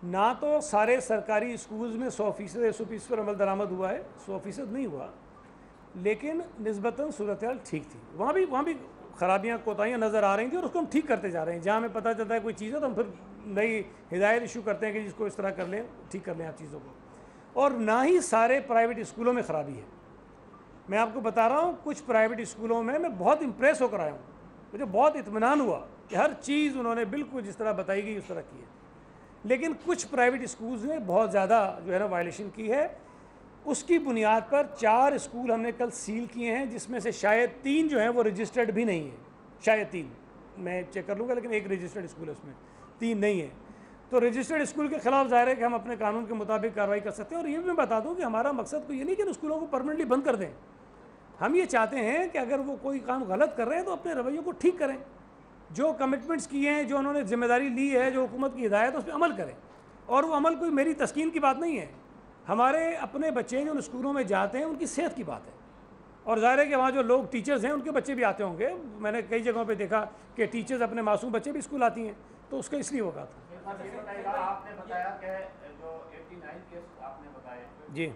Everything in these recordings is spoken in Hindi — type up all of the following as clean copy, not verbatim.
ना तो सारे सरकारी स्कूल्स में 100% SOPs पर अमल दरामद हुआ है, 100% नहीं हुआ, लेकिन निस्बतन सूरत हाल ठीक थी। वहाँ भी खराबियाँ कोताहियाँ नज़र आ रही थी और उसको हम ठीक करते जा रहे हैं। जहाँ हमें पता चलता है कोई चीज़ है तो हम फिर नई हिदायत इशू करते हैं कि जिसको इस तरह कर लें, ठीक कर लें आप चीज़ों को। और ना ही सारे प्राइवेट स्कूलों में ख़राबी है। मैं आपको बता रहा हूँ, कुछ प्राइवेट स्कूलों में मैं बहुत इम्प्रेस होकर आया हूँ, मुझे बहुत इत्मीनान हुआ कि हर चीज़ उन्होंने बिल्कुल जिस तरह बताई गई उस तरह की है। लेकिन कुछ प्राइवेट स्कूल्स ने बहुत ज़्यादा जो है ना वायलेशन की है। उसकी बुनियाद पर 4 स्कूल हमने कल सील किए हैं, जिसमें से शायद 3 जो हैं वो रजिस्टर्ड भी नहीं है, शायद 3, मैं चेक कर लूँगा, लेकिन एक रजिस्टर्ड स्कूल है, उसमें 3 नहीं है। तो रजिस्टर्ड स्कूल के खिलाफ ज़ाहिर है कि हम अपने कानून के मुताबिक कार्रवाई कर सकते हैं। और ये भी मैं बता दूँ कि हमारा मकसद तो ये नहीं कि उन स्कूलों को परमानेंटली बंद कर दें। हम ये चाहते हैं कि अगर वो कोई काम गलत कर रहे हैं तो अपने रवैयों को ठीक करें, जो कमिटमेंट्स किए हैं, जो उन्होंने जिम्मेदारी ली है, जो हुकूमत की हिदायत है, उस पर अमल करें। और वो अमल कोई मेरी तस्कीन की बात नहीं है, हमारे अपने बच्चे जो उन स्कूलों में जाते हैं उनकी सेहत की बात है। और ज़ाहिर है कि वहाँ जो लोग टीचर्स हैं उनके बच्चे भी आते होंगे। मैंने कई जगहों पे देखा कि टीचर्स अपने मासूम बच्चे भी स्कूल आती हैं, तो उसका इसलिए होगा था। आपने बताया कि जो 89 केस आपने बताए जी,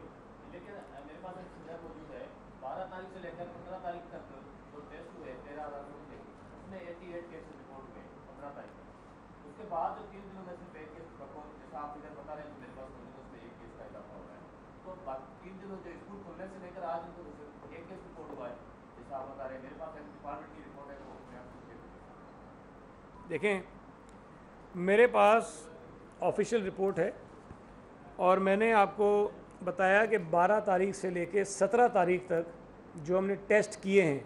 लेकिन मेरे पास एक संदर्भ मौजूद है 12 तारीख से लेकर 15 तारीख तक जो टेस्ट हुए 13,000 के, उसमें 88 केस रिपोर्ट हुए 15 तारीख तक। उसके बाद जो 3 दिनों में सिर्फ एक केस प्रपोज, जैसा आप इधर बता रहे हैं, मेरे पास मौजूद है, उसमें 1 केस का इजाफा हो रहा है। तो 3 दिनों जो स्कूल खुलने से लेकर आज उनको सिर्फ 1 केस रिपोर्ट हुआ है, जैसा आप बता रहे हैं। मेरे पास एक डिपार्टमेंट की रिपोर्ट है, वो देखें, मेरे पास ऑफिशियल रिपोर्ट है और मैंने आपको बताया कि 12 तारीख से लेके 17 तारीख तक जो हमने टेस्ट किए हैं,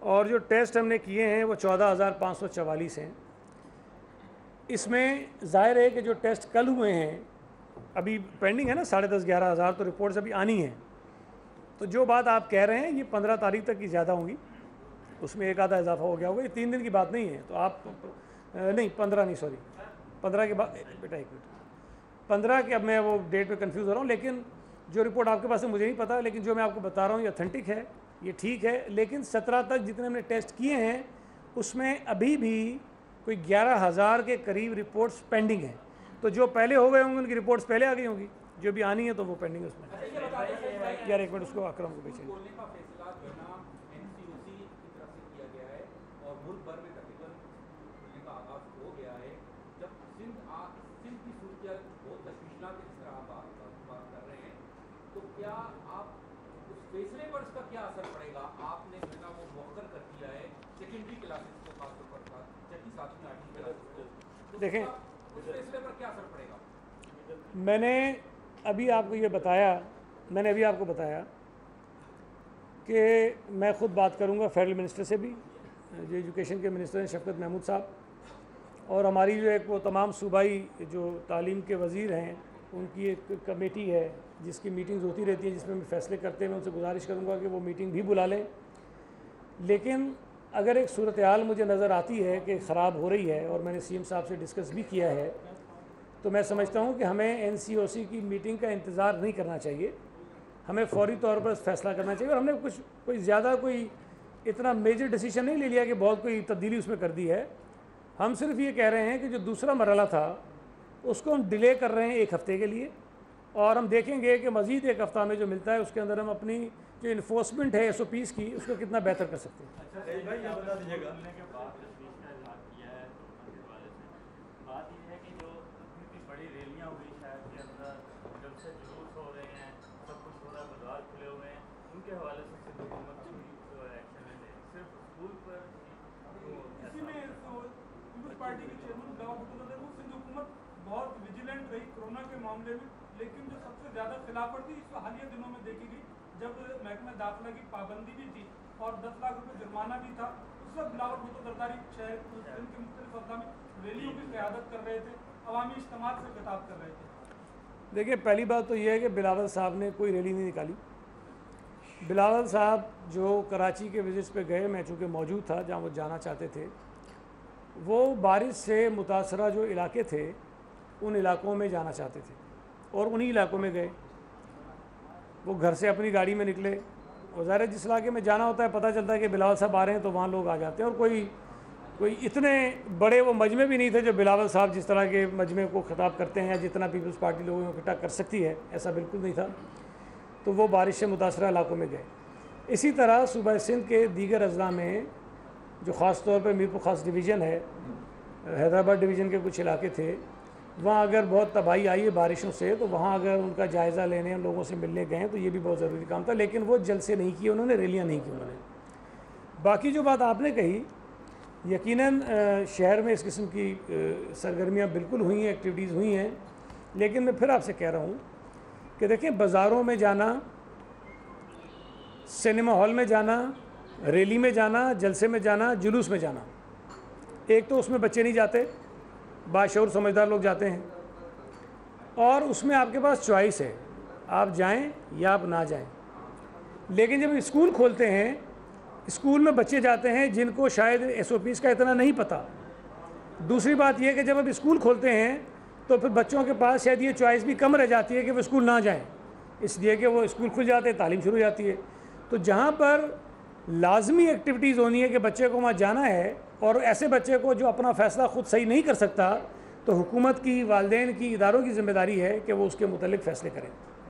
और जो टेस्ट हमने किए हैं वो 14,544 हैं। इसमें ज़ाहिर है कि जो टेस्ट कल हुए हैं अभी पेंडिंग है ना, 10,500-11 हज़ार, तो रिपोर्ट्स अभी आनी हैं। तो जो बात आप कह रहे हैं ये 15 तारीख तक की ज़्यादा होंगी, उसमें एक आधा इजाफा हो गया होगा, ये 3 दिन की बात नहीं है। तो आप नहीं 15 नहीं, सॉरी 15 के बाद, बेटा एक मिनट, 15 के, अब मैं वो डेट पे कंफ्यूज हो रहा हूँ। लेकिन जो रिपोर्ट आपके पास है मुझे नहीं पता, लेकिन जो मैं आपको बता रहा हूँ ये ऑथेंटिक है, ये ठीक है। लेकिन 17 तक जितने हमने टेस्ट किए हैं उसमें अभी भी कोई 11,000 के करीब रिपोर्ट्स पेंडिंग हैं। तो जो पहले हो गए होंगे उनकी रिपोर्ट्स पहले आ गई होंगी, जो भी आनी है तो वो पेंडिंग है उसमें। यार एक मिनट, उसको अकरम को बेचेंगे। मुल्क भर में तकरीबन खुलने का आगाज हो गया है। जब सिंध की सूरत बहुत तशवीशनाक है, जिस तरह आप बात कर रहे हैं, तो क्या आप उस फैसले पर इसका क्या असर पड़ेगा? आपने जो है ना वो मौखर कर दिया है सेकेंडरी क्लासेस को, खासतौर पर छठी 7वीं 8वीं क्लासेस को, देखें उस फैसले पर क्या असर पड़ेगा? मैंने अभी आपको बताया कि मैं ख़ुद बात करूंगा फेडरल मिनिस्टर से भी, जो एजुकेशन के मिनिस्टर हैं शफकत महमूद साहब, और हमारी जो एक वो तमाम सूबाई जो तालीम के वज़ीर हैं उनकी एक कमेटी है जिसकी मीटिंग्स होती रहती हैं, जिसमें मैं फ़ैसले करते हैं। मैं उनसे गुजारिश करूंगा कि वो मीटिंग भी बुला लें। लेकिन अगर एक सूरत हाल मुझे नज़र आती है कि ख़राब हो रही है, और मैंने CM साहब से डिस्कस भी किया है, तो मैं समझता हूँ कि हमें NCOC की मीटिंग का इंतज़ार नहीं करना चाहिए, हमें फ़ौरी तौर पर फ़ैसला करना चाहिए। और हमने कोई ज़्यादा कोई इतना मेजर डिसीजन नहीं ले लिया कि बहुत कोई तब्दीली उसमें कर दी है। हम सिर्फ ये कह रहे हैं कि जो दूसरा मरहला था उसको हम डिले कर रहे हैं 1 हफ़्ते के लिए, और हम देखेंगे कि मज़ीद 1 हफ़्ता में जो मिलता है उसके अंदर हम अपनी जो इन्फोर्समेंट है SOPs की उसको कितना बेहतर कर सकते हैं। अच्छा भाई ये बता दीजिएगा के बाद तशवीश का इजहार किया है तो के हवाले से बात ये है कि जो इतनी बड़ी रैलियाँ हुई शहर के अंदर, जब से जुलूस हो रहे हैं, सब कुछ हो रहा है, बाजार खुले हुए हैं, उनके हवाले से सिंध हुकूमत कोई एक्शन नहीं ले, सिर्फ स्कूल पर इसी में पीपल्स पार्टी के चेयरमैन गुलाम भुट्टो ने वो सिंध हुकूमत बहुत विजिलेंट रही कोरोना के मामले में, लेकिन जो सबसे ज़्यादा खिलाफवर्जी इस हालिया दिनों में देखी गई जब महकमा दाखिला की पाबंदी भी थी और 10 लाख रुपए जुर्माना भी था, उस वक्त बिलावल भुट्टो जरदारी शहर के मुख्तलिफ अजला में रैलियों की क़यादत कर रहे थे, अवामी इज्तिमात से खिताब कर रहे थे। देखिए, पहली बात तो यह है कि बिलावल साहब ने कोई रैली नहीं निकाली। बिलावल साहब जो कराची के विजिट्स पे गए, मैं चूँकि मौजूद था जहाँ वो जाना चाहते थे, वो बारिश से मुतासरा जो इलाके थे उन इलाकों में जाना चाहते थे और उन्हीं इलाकों में गए। वो घर से अपनी गाड़ी में निकले और ज़ाहिर है जिस इलाके में जाना होता है पता चलता है कि बिलावल साहब आ रहे हैं तो वहाँ लोग आ जाते हैं, और कोई कोई इतने बड़े वो मजमे भी नहीं थे जो बिलावल साहब जिस तरह के मजमे को ख़िताब करते हैं या जितना पीपल्स पार्टी लोगों को इकट्ठा कर सकती है, ऐसा बिल्कुल नहीं था। तो वो बारिश से मुतासरा इलाकों में गए। इसी तरह सूबा सिंध के दीगर अजला में जो ख़ास तौर पर मीरपुर ख़ास डिवीज़न है, हैदराबाद डिवीज़न के कुछ इलाके थे, वहाँ अगर बहुत तबाही आई है बारिशों से, तो वहाँ अगर उनका जायज़ा लेने उन लोगों से मिलने गए तो ये भी बहुत ज़रूरी काम था। लेकिन वो जल से नहीं किए उन्होंने, रैलियाँ नहीं की उन्होंने। बाकी जो बात आपने कही, यकीनन शहर में इस किस्म की सरगर्मियाँ बिल्कुल हुई हैं, एक्टिविटीज़ हुई हैं। लेकिन मैं फिर आपसे कह रहा हूँ कि देखें, बाज़ारों में जाना, सिनेमा हॉल में जाना, रैली में जाना, जलसे में जाना, जुलूस में जाना, एक तो उसमें बच्चे नहीं जाते, बाशऊर समझदार लोग जाते हैं, और उसमें आपके पास चॉइस है, आप जाएं या आप ना जाएं। लेकिन जब स्कूल खोलते हैं, स्कूल में बच्चे जाते हैं जिनको शायद SOPs का इतना नहीं पता। दूसरी बात यह कि जब अब स्कूल खोलते हैं तो फिर बच्चों के पास शायद ये चॉइस भी कम रह जाती है कि वो स्कूल ना जाएं, इसलिए कि वो स्कूल खुल जाते हैं, तालीम शुरू हो जाती है। तो जहाँ पर लाजमी एक्टिविटीज़ होनी है कि बच्चे को वहाँ जाना है, और ऐसे बच्चे को जो अपना फ़ैसला ख़ुद सही नहीं कर सकता, तो हुकूमत की, वालिदैन की, इदारों की ज़िम्मेदारी है कि वो उसके मुतल्लिक़ फ़ैसले करें।